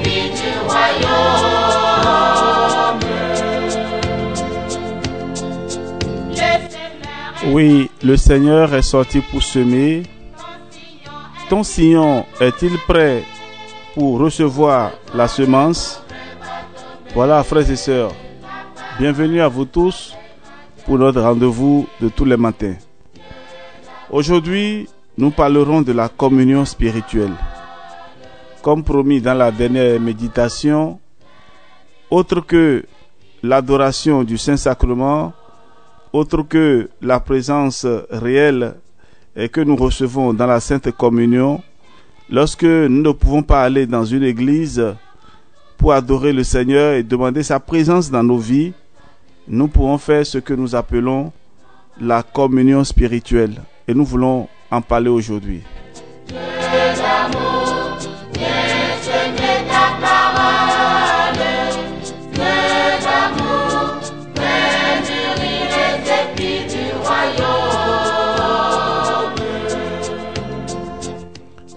épis du royaume. Oui, le Seigneur est sorti pour semer. Ton sillon est-il prêt pour recevoir la semence? Voilà, frères et sœurs, bienvenue à vous tous pour notre rendez-vous de tous les matins. Aujourd'hui, nous parlerons de la communion spirituelle. Comme promis dans la dernière méditation, autre que l'adoration du Saint-Sacrement, autre que la présence réelle que nous recevons dans la Sainte Communion, lorsque nous ne pouvons pas aller dans une église pour adorer le Seigneur et demander sa présence dans nos vies, nous pouvons faire ce que nous appelons la communion spirituelle. Et nous voulons en parler aujourd'hui.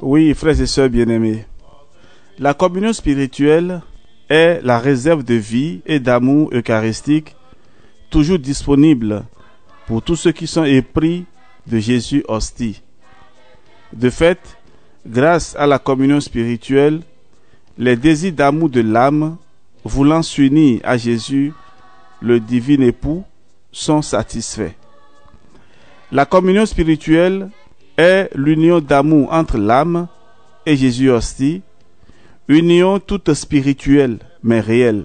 Oui, frères et sœurs bien-aimés, la communion spirituelle est la réserve de vie et d'amour eucharistique toujours disponible pour tous ceux qui sont épris de Jésus hostie. De fait, grâce à la communion spirituelle, les désirs d'amour de l'âme, voulant s'unir à Jésus, le divin époux, sont satisfaits. La communion spirituelle est l'union d'amour entre l'âme et Jésus hostie, union toute spirituelle mais réelle,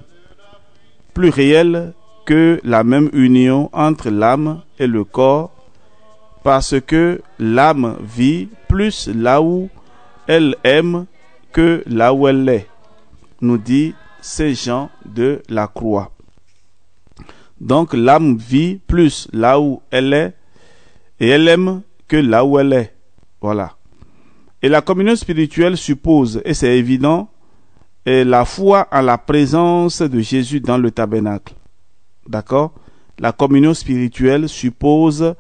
plus réelle que la même union entre l'âme et le corps, parce que l'âme vit plus là où elle aime que là où elle est, nous dit Saint Jean de la Croix. Donc l'âme vit plus là où elle est et elle aime que là où elle est. Voilà. Et la communion spirituelle suppose, et c'est évident, la foi en la présence de Jésus dans le tabernacle. D'accord? La communion spirituelle suppose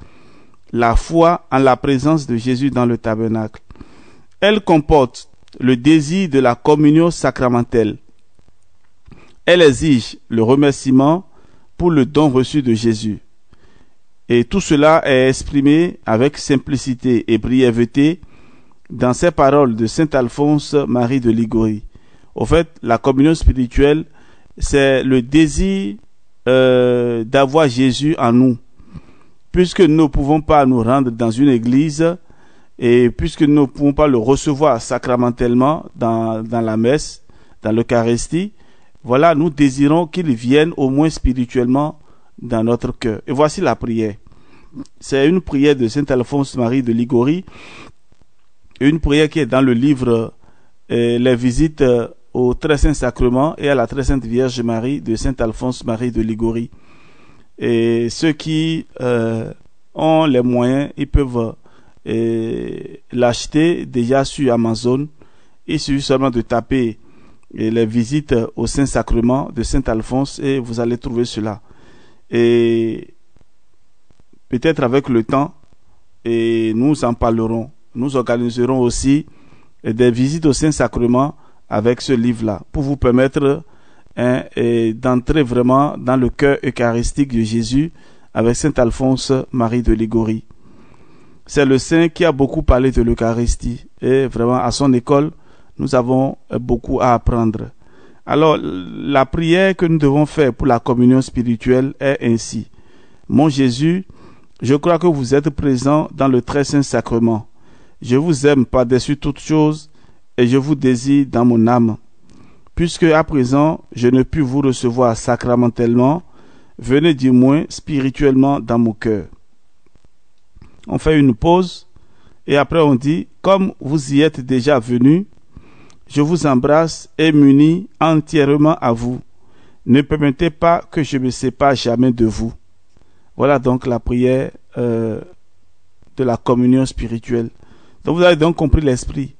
la foi en la présence de Jésus dans le tabernacle. Elle comporte le désir de la communion sacramentelle. Elle exige le remerciement pour le don reçu de Jésus. Et tout cela est exprimé avec simplicité et brièveté dans ces paroles de saint Alphonse Marie de Liguori. Au fait, la communion spirituelle, c'est le désir d'avoir Jésus en nous. Puisque nous ne pouvons pas nous rendre dans une église et puisque nous ne pouvons pas le recevoir sacramentellement dans la messe, dans l'Eucharistie, voilà, nous désirons qu'il vienne au moins spirituellement dans notre cœur. Et voici la prière. C'est une prière de saint Alphonse Marie de Liguori, une prière qui est dans le livre Les visites au Très Saint Sacrement et à la Très Sainte Vierge Marie de saint Alphonse Marie de Liguori. Et ceux qui ont les moyens, ils peuvent l'acheter déjà sur Amazon. Il suffit seulement de taper les visites au Saint-Sacrement de saint Alphonse et vous allez trouver cela. Et peut-être avec le temps, et nous en parlerons. Nous organiserons aussi des visites au Saint-Sacrement avec ce livre-là pour vous permettre d'entrer vraiment dans le cœur eucharistique de Jésus avec saint Alphonse Marie de Liguori. C'est le saint qui a beaucoup parlé de l'Eucharistie et vraiment à son école nous avons beaucoup à apprendre. Alors la prière que nous devons faire pour la communion spirituelle est ainsi: mon Jésus, je crois que vous êtes présent dans le très saint sacrement. Je vous aime par-dessus toutes choses et je vous désire dans mon âme. Puisque à présent je ne puis vous recevoir sacramentellement, venez du moins spirituellement dans mon cœur. On fait une pause et après on dit: comme vous y êtes déjà venu, je vous embrasse et m'unis entièrement à vous. Ne permettez pas que je me sépare jamais de vous. Voilà donc la prière de la communion spirituelle. Donc vous avez donc compris l'esprit.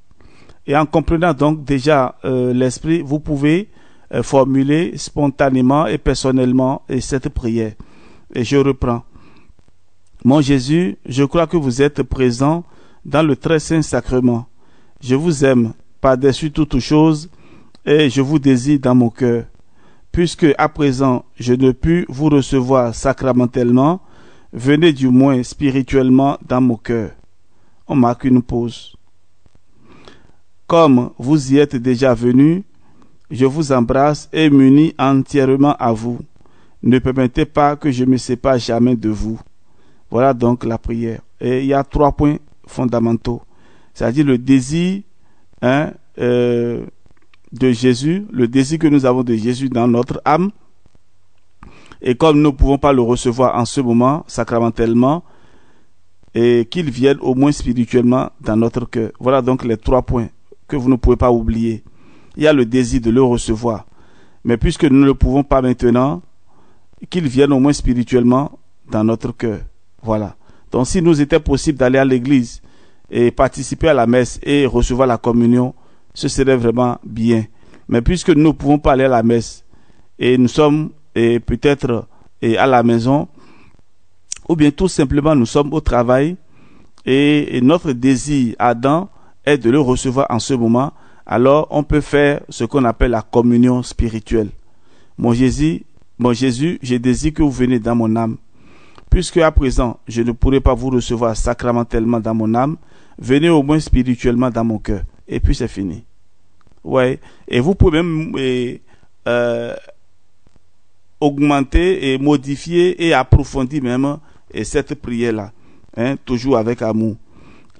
Et en comprenant donc déjà l'esprit, vous pouvez formuler spontanément et personnellement cette prière. Et je reprends. Mon Jésus, je crois que vous êtes présent dans le très saint sacrement. Je vous aime par-dessus toutes choses et je vous désire dans mon cœur. Puisque à présent je ne puis vous recevoir sacramentellement, venez du moins spirituellement dans mon cœur. On marque une pause. Comme vous y êtes déjà venus, je vous embrasse et m'unis entièrement à vous. Ne permettez pas que je me sépare jamais de vous. Voilà donc la prière. Et il y a 3 points fondamentaux. C'est-à-dire le désir de Jésus, le désir que nous avons de Jésus dans notre âme. Et comme nous ne pouvons pas le recevoir en ce moment, sacramentellement, et qu'il vienne au moins spirituellement dans notre cœur. Voilà donc les 3 points que vous ne pouvez pas oublier. Il y a le désir de le recevoir. Mais puisque nous ne le pouvons pas maintenant, qu'il vienne au moins spirituellement dans notre cœur. Voilà. Donc si nous était possible d'aller à l'église et participer à la messe et recevoir la communion, ce serait vraiment bien. Mais puisque nous ne pouvons pas aller à la messe et nous sommes peut-être à la maison, ou bien tout simplement nous sommes au travail et notre désir ardent est de le recevoir en ce moment, alors on peut faire ce qu'on appelle la communion spirituelle. Mon Jésus, je désire que vous veniez dans mon âme. Puisque à présent, je ne pourrai pas vous recevoir sacramentellement dans mon âme, venez au moins spirituellement dans mon cœur. Et puis c'est fini. Ouais. Et vous pouvez même augmenter et modifier et approfondir même cette prière-là. Toujours avec amour.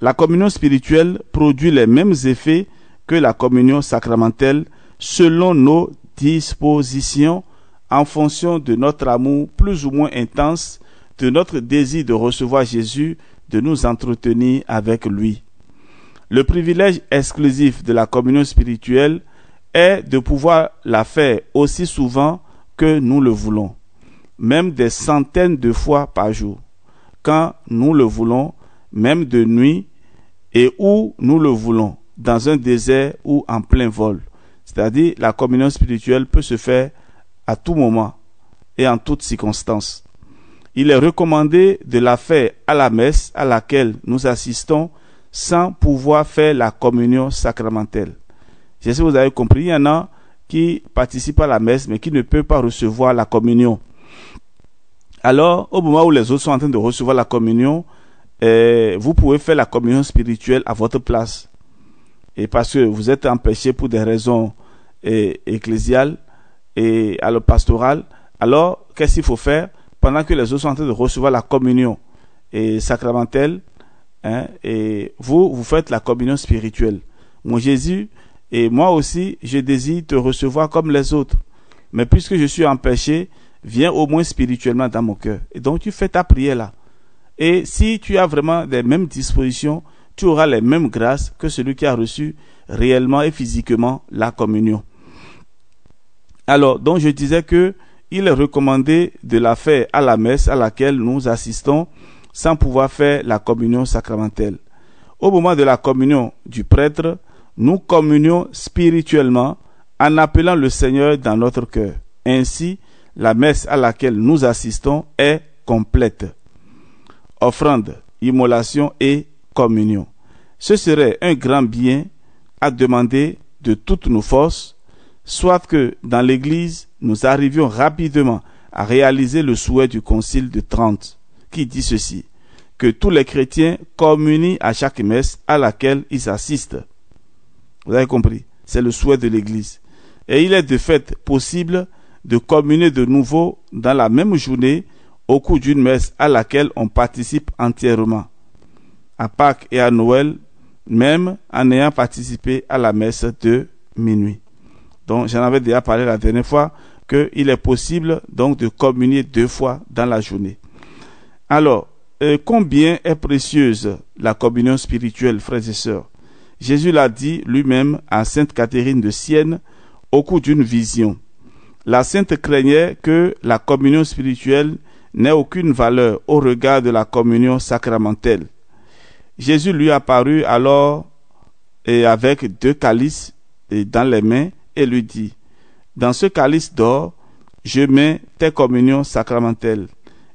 La communion spirituelle produit les mêmes effets que la communion sacramentelle selon nos dispositions en fonction de notre amour plus ou moins intense, de notre désir de recevoir Jésus, de nous entretenir avec lui. Le privilège exclusif de la communion spirituelle est de pouvoir la faire aussi souvent que nous le voulons, même des centaines de fois par jour, quand nous le voulons, même de nuit et où nous le voulons, dans un désert ou en plein vol. C'est-à-dire, la communion spirituelle peut se faire à tout moment et en toutes circonstances. Il est recommandé de la faire à la messe à laquelle nous assistons sans pouvoir faire la communion sacramentelle. Je sais que vous avez compris, il y en a qui participent à la messe mais qui ne peuvent pas recevoir la communion. Alors, au moment où les autres sont en train de recevoir la communion, vous pouvez faire la communion spirituelle à votre place. Et parce que vous êtes empêché pour des raisons ecclésiales et alors pastorales, alors qu'est-ce qu'il faut faire? Pendant que les autres sont en train de recevoir la communion sacramentelle, et vous faites la communion spirituelle. Mon Jésus, et moi aussi, je désire te recevoir comme les autres. Mais puisque je suis empêché, viens au moins spirituellement dans mon cœur. Et donc tu fais ta prière là. Et si tu as vraiment les mêmes dispositions, tu auras les mêmes grâces que celui qui a reçu réellement et physiquement la communion. Alors, donc je disais que il est recommandé de la faire à la messe à laquelle nous assistons sans pouvoir faire la communion sacramentelle. Au moment de la communion du prêtre, nous communions spirituellement en appelant le Seigneur dans notre cœur. Ainsi, la messe à laquelle nous assistons est complète. Offrande, immolation et communion. Ce serait un grand bien à demander de toutes nos forces, soit que dans l'Église, nous arrivions rapidement à réaliser le souhait du Concile de Trente, qui dit ceci, que tous les chrétiens communient à chaque messe à laquelle ils assistent. Vous avez compris? C'est le souhait de l'Église. Et il est de fait possible de communier de nouveau dans la même journée au cours d'une messe à laquelle on participe entièrement. À Pâques et à Noël, même en ayant participé à la messe de minuit. Donc, j'en avais déjà parlé la dernière fois qu'il est possible donc de communier 2 fois dans la journée. Alors, combien est précieuse la communion spirituelle, frères et sœurs? Jésus l'a dit lui-même à Sainte Catherine de Sienne au cours d'une vision. La sainte craignait que la communion spirituelle n'ait aucune valeur au regard de la communion sacramentelle. Jésus lui apparut alors avec 2 calices dans les mains et lui dit, « Dans ce calice d'or, je mets tes communions sacramentelles,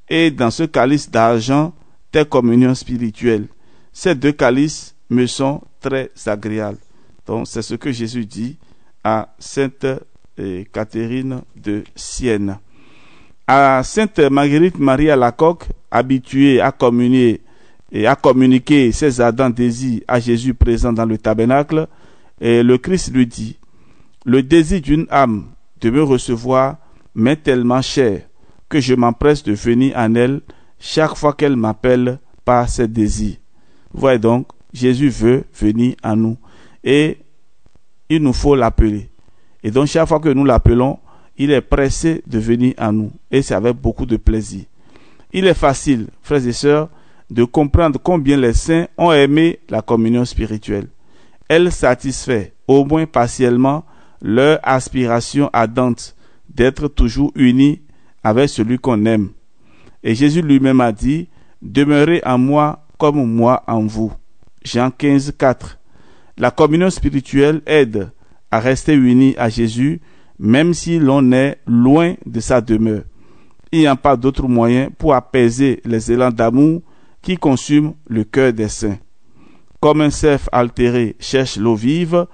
et dans ce calice d'argent, tes communions spirituelles. Ces 2 calices me sont très agréables. » Donc c'est ce que Jésus dit à Sainte Catherine de Sienne. À Sainte Marguerite Marie Alacoque, habituée à communier et à communiquer ses ardents désirs à Jésus présent dans le tabernacle, et le Christ lui dit: le désir d'une âme de me recevoir m'est tellement cher que je m'empresse de venir en elle chaque fois qu'elle m'appelle par ses désirs. Vous voyez donc, Jésus veut venir en nous et il nous faut l'appeler. Et donc chaque fois que nous l'appelons, il est pressé de venir en nous et c'est avec beaucoup de plaisir. Il est facile, frères et sœurs, de comprendre combien les saints ont aimé la communion spirituelle. Elle satisfait, au moins partiellement, leur aspiration ardente d'être toujours unis avec celui qu'on aime. Et Jésus lui-même a dit: demeurez en moi comme moi en vous. Jean 15, 4. La communion spirituelle aide à rester unis à Jésus, même si l'on est loin de sa demeure. Il n'y a pas d'autre moyen pour apaiser les élans d'amour qui consument le cœur des saints. Comme un cerf altéré cherche l'eau vive,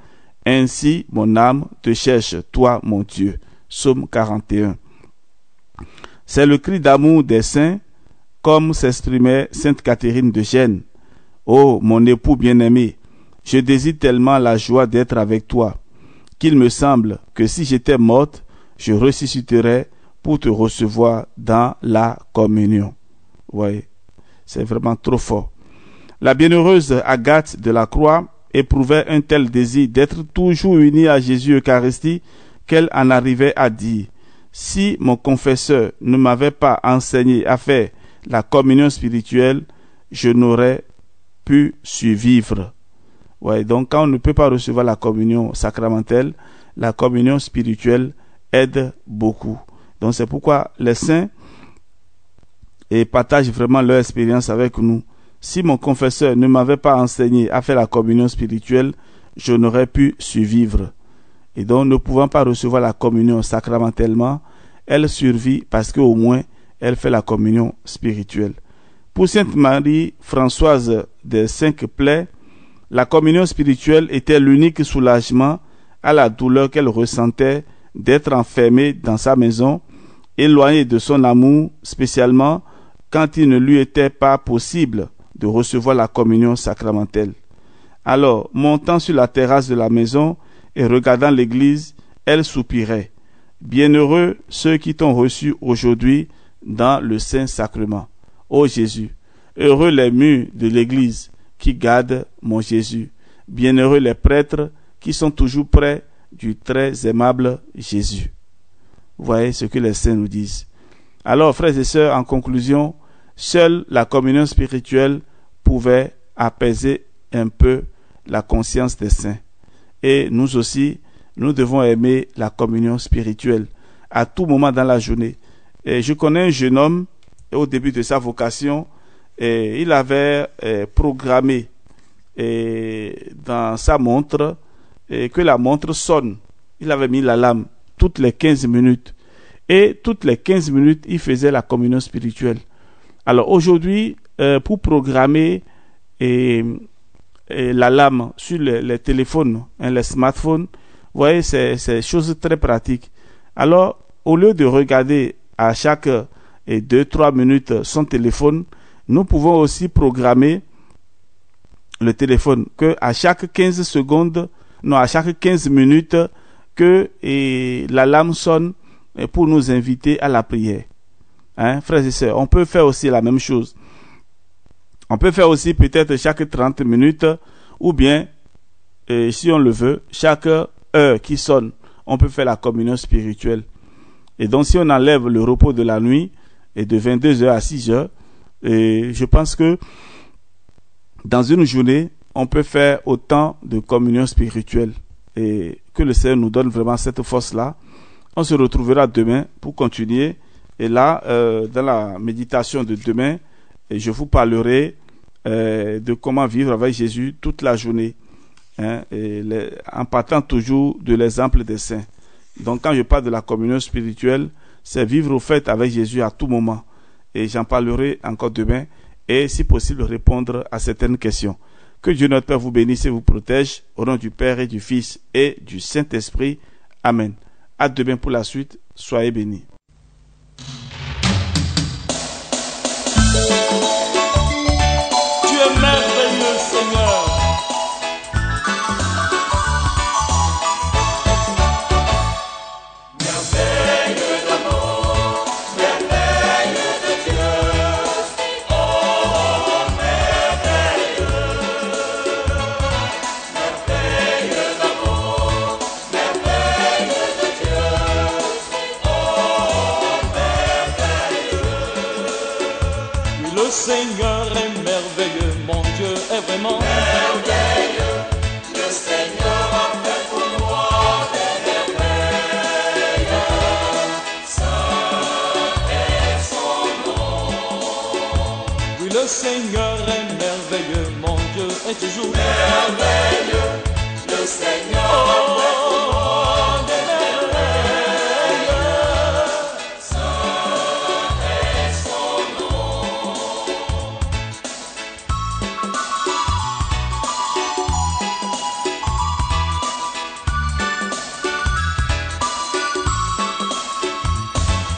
ainsi mon âme te cherche, toi mon Dieu. Psaume 41. C'est le cri d'amour des saints, comme s'exprimait Sainte Catherine de Sienne. Ô mon époux bien-aimé, je désire tellement la joie d'être avec toi, qu'il me semble que si j'étais morte, je ressusciterais pour te recevoir dans la communion. Oui, c'est vraiment trop fort. La bienheureuse Agathe de la Croix éprouvait un tel désir d'être toujours unie à Jésus Eucharistie qu'elle en arrivait à dire: si mon confesseur ne m'avait pas enseigné à faire la communion spirituelle, je n'aurais pu survivre. Ouais, donc quand on ne peut pas recevoir la communion sacramentelle, la communion spirituelle aide beaucoup. Donc c'est pourquoi les saints partagent vraiment leur expérience avec nous. Si mon confesseur ne m'avait pas enseigné à faire la communion spirituelle, je n'aurais pu survivre. Et donc, ne pouvant pas recevoir la communion sacramentellement, elle survit parce qu'au moins, elle fait la communion spirituelle. Pour Sainte Marie Françoise des 5 Plaies, la communion spirituelle était l'unique soulagement à la douleur qu'elle ressentait d'être enfermée dans sa maison, éloignée de son amour, spécialement quand il ne lui était pas possible de recevoir la communion sacramentelle. Alors, montant sur la terrasse de la maison et regardant l'église, elle soupirait: bienheureux ceux qui t'ont reçu aujourd'hui dans le Saint-Sacrement. Ô Jésus, heureux les murs de l'église qui gardent mon Jésus. Bienheureux les prêtres qui sont toujours près du très aimable Jésus. Vous voyez ce que les saints nous disent. Alors, frères et sœurs, en conclusion, seule la communion spirituelle pouvait apaiser un peu la conscience des saints. Et nous aussi, nous devons aimer la communion spirituelle à tout moment dans la journée. Et je connais un jeune homme, au début de sa vocation, et il avait programmé dans sa montre que la montre sonne. Il avait mis l'alarme toutes les 15 minutes. Et toutes les 15 minutes, il faisait la communion spirituelle. Alors aujourd'hui, pour programmer l'alarme sur les téléphones, les smartphones, vous voyez, c'est chose très pratique. Alors, au lieu de regarder à chaque 2-3 minutes son téléphone, nous pouvons aussi programmer le téléphone que à chaque 15 secondes, non, à chaque 15 minutes, que l'alarme sonne pour nous inviter à la prière. Hein, frères et sœurs, on peut faire aussi la même chose. On peut faire aussi peut-être chaque 30 minutes ou bien, si on le veut, chaque heure qui sonne, on peut faire la communion spirituelle. Et donc, si on enlève le repos de la nuit et de 22h à 6h, je pense que dans une journée, on peut faire autant de communion spirituelle. Et que le Seigneur nous donne vraiment cette force-là. On se retrouvera demain pour continuer. Et là, dans la méditation de demain, je vous parlerai de comment vivre avec Jésus toute la journée, hein, en partant toujours de l'exemple des saints. Donc quand je parle de la communion spirituelle, c'est vivre au fait avec Jésus à tout moment. Et j'en parlerai encore demain et si possible répondre à certaines questions. Que Dieu notre Père vous bénisse et vous protège. Au nom du Père et du Fils et du Saint-Esprit. Amen. À demain pour la suite. Soyez bénis. Tu es merveilleux, Seigneur. Merveilleux d'amour, merveilleux de Dieu. Oh, merveilleux. Merveilleux d'amour, merveilleux de Dieu. Oh, merveilleux. Oui, le Seigneur est merveilleux, mon Dieu est vraiment merveilleux. Le Seigneur a fait pour moi des merveilles. Saint est son nom. Oui, le Seigneur est merveilleux, mon Dieu est toujours merveilleux. Le Seigneur a fait pour moi des merveilles. Saint est son nom.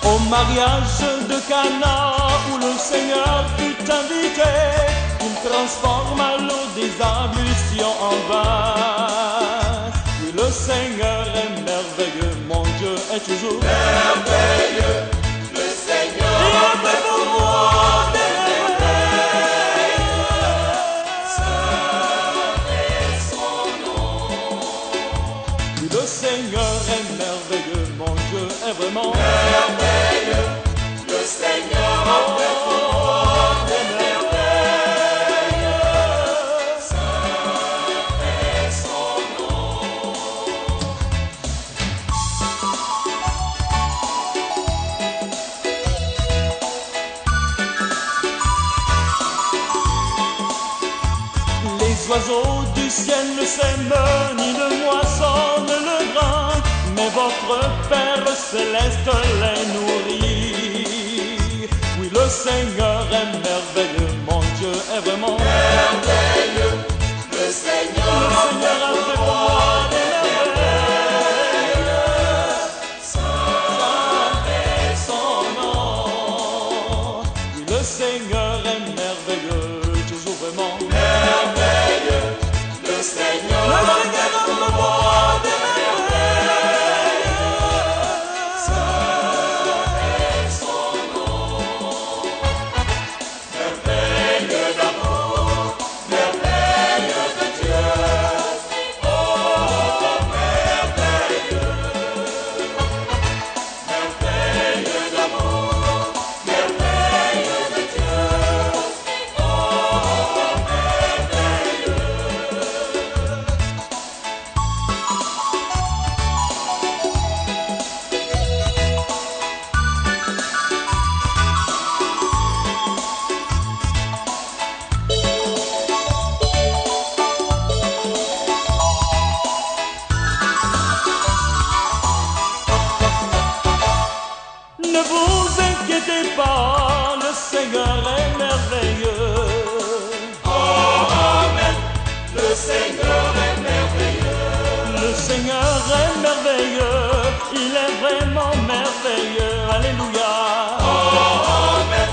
Au mariage de Cana où le Seigneur fut invité, il transforma l'eau des ablutions en vin. Oui, le Seigneur est merveilleux, mon Dieu est toujours merveilleux. Le Seigneur a fait pour moi des merveilles. Saint est son nom. Oui, le Seigneur est merveilleux, mon Dieu est vraiment merveilleux. Le Seigneur a fait pour moi des merveilles. Saint est son nom. Les oiseaux du ciel ne sèment ni ne moissonnent le grain, mais votre Père céleste les nourrit. Oui, le Seigneur est merveilleux, mon Dieu est vraiment merveilleux. Le Seigneur a fait pour moi des merveilles. Saint est son nom. Oui, le Seigneur est merveilleux, toujours vraiment merveilleux. Le Seigneur a fait pour moi des merveilles. Saint est son nom. Merveilleux d'amour, merveilleux de Dieu. Oh, merveilleux. Merveilleux d'amour, merveilleux de Dieu. Oh, merveilleux. Ne vous inquiétez pas, le Seigneur est merveilleux. Oh, amen, le Seigneur est merveilleux. Le Seigneur est merveilleux, il est vraiment merveilleux. Alléluia. Oh, amen,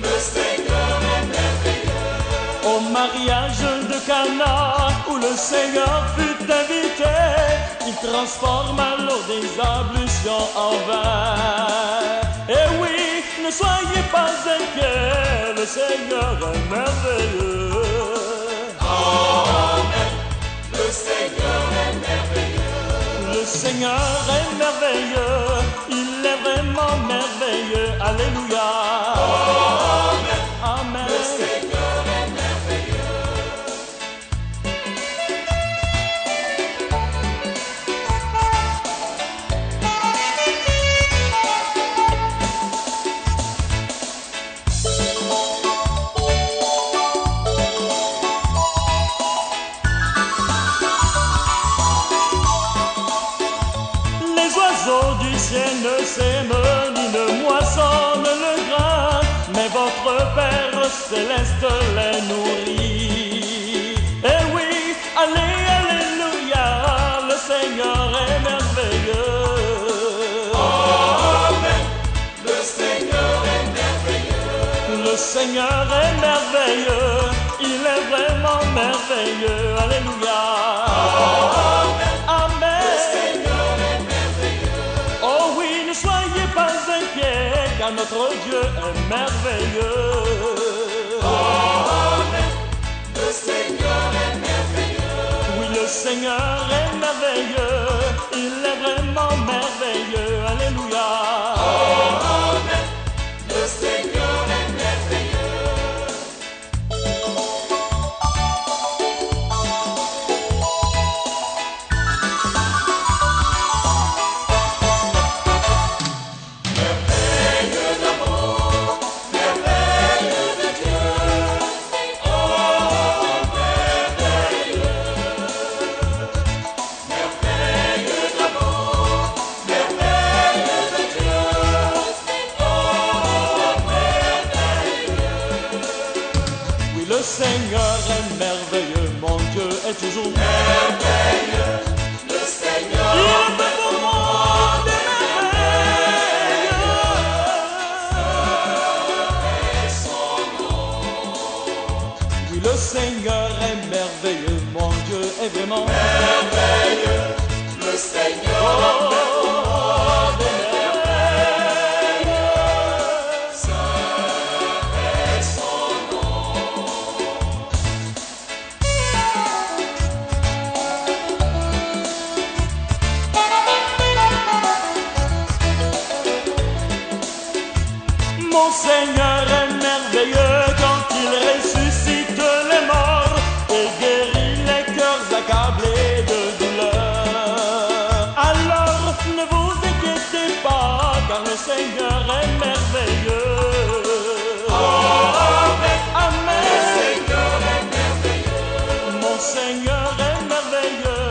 le Seigneur est merveilleux. Au mariage de Cana où le Seigneur fut invité, il transforma l'eau des ablutions en vin. Et oui, ne soyez pas inquiets, le Seigneur est merveilleux. Amen, le Seigneur est merveilleux. Le Seigneur est merveilleux, il est vraiment merveilleux. Alléluia. Amen, amen. Le Seigneur est merveilleux. Ne sème ni ne moissonne le grain, mais votre Père céleste les nourrit. le Seigneur est merveilleux, il est vraiment merveilleux. Alléluia. Amen. Le Seigneur est merveilleux. Oh oui, ne soyez pas inquiets, car notre Dieu est merveilleux. Amen. Le Seigneur est merveilleux. Oui, le Seigneur est merveilleux, il est vraiment merveilleux. Alléluia. Amen. Le Seigneur est merveilleux. Merveilleux d'amour, merveilleux de Dieu. Oh, merveilleux. Merveilleux d'amour, merveilleux de Dieu. Oh, merveilleux. Oui, le Seigneur est merveilleux, mon Dieu est toujours merveilleux. Le Seigneur il fait pour moi des merveilles. Son nom. Oui, le Seigneur est merveilleux, mon Dieu est vraiment merveilleux. Le Seigneur oh, fait pour moi des merveilles. Saint est son nom. Mon Seigneur est merveilleux quand il ressuscite les morts et guérit les cœurs accablés de douleur. Alors ne vous inquiétez pas, car le Seigneur est merveilleux. Amen. Amen. Le Seigneur est merveilleux. Mon Seigneur est merveilleux,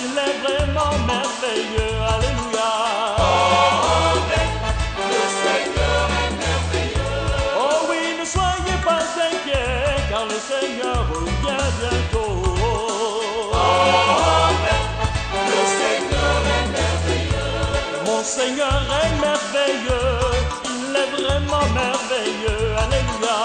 il est vraiment merveilleux. Alléluia. Amen. Le Seigneur est merveilleux. Oh oui, ne soyez pas inquiets, car le Seigneur revient bientôt. Amen. Le Seigneur est merveilleux. Mon Seigneur est merveilleux, il est vraiment merveilleux. Alléluia.